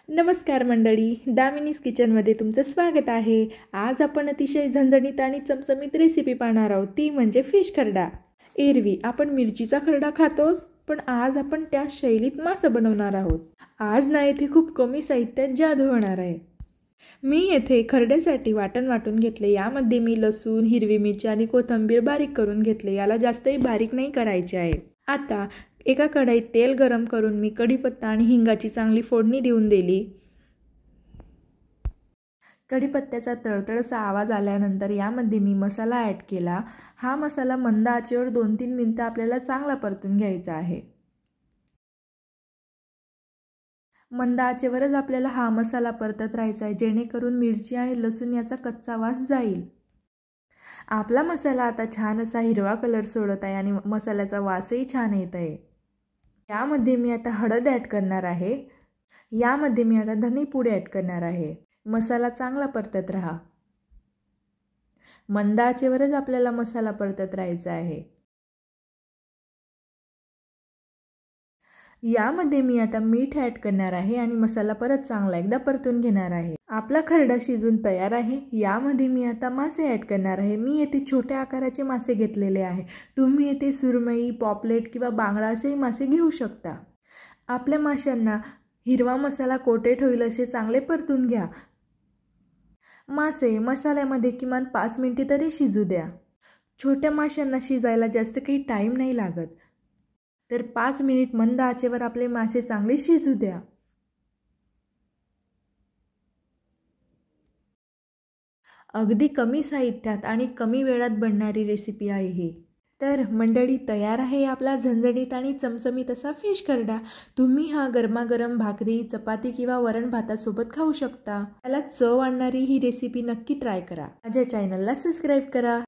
नमस्कार मंडळी, दामिनीज किचनमध्ये तुमचं स्वागत आहे। आज आपण अतिशय झणझणीत आणि चमचमीत रेसिपी पाहणार आहोत, ती म्हणजे फिश खरडा। एरवी आपण मिरचीचा खरडा खातोच, पण आज आपण त्या शैलीत मासा बनवणार आहोत। आज ना येथे खूप कमी साहित्यात जादू होणार आहे। मी येथे खरड्यासाठी वाटण वाटून घेतले। यामध्ये मी लसूण, हिरवी मिरची आणि कोथिंबीर बारीक करून घेतले। याला जास्तही बारीक नाही करायचे आहे। आता एका कढईत तेल गरम करून मी कढीपत्ता आणि हिंगाची चांगली फोडणी देऊन दिली। कढीपत्त्याचा तळतळसा आवाज आल्यानंतर यामध्ये मी मसाला ॲड केला। हा मसाला मंद आचेवर 2-3 मिनिटं आपल्याला चांगला परतून घ्यायचा आहे। मंद आचेवरच आपल्याला हा मसाला परतत राहायचा आहे, जेणेकरून मिरची आणि लसूण याचा कच्चा वास जाईल। आपला मसाला आता छान असा हिरवा कलर सोडत आहे आणि मसाल्याचा वासही छान येत आहे। यामध्ये मी आता हळद ॲड करणार आहे। यामध्ये मी आता धनेपूड ॲड करणार आहे। मसाला चांगला परतत राहा। मंद आचेवरच आपल्याला मसाला परतत राहायचा आहे। यामध्ये मी आता मीठ ॲड करणार आहे आणि मसाला परत चांगला एकदा परतून घेणार आहे। आपला खरडा शिजून तयार आहे। यामध्ये मी आता मासे ॲड करणार आहे। मी येथे छोट्या आकाराचे मासे घेतलेले आहे। तुम्ही येथे सुरमई, पॉपलेट किंवा बांगडा असेही मासे घेऊ शकता। आपल्या माशांना हिरवा मसाला कोटेड होईल असे चांगले परतून घ्या। मासे मसाल्यामध्ये किमान 5 मिनिटे तरी शिजू द्या। छोट्या माशांना शिजायला जास्त काही टाईम नाही लागत, तर 5 मिनिट मंद आचेवर आपले मासे चांगले शिजू द्या। अगदी कमी साहित्यात आणि कमी वेळात बनणारी रेसिपी आहे ही। तर मंडळी, तयार आहे आपला झणझणीत आणि चमचमीत असा फिश खरडा। तुम्ही हा गरमागरम भाकरी, चपाती किंवा वरण भातासोबत खाऊ शकता। त्याला चव आणणारी ही रेसिपी नक्की ट्राय करा। माझ्या चॅनलला सबस्क्राईब करा।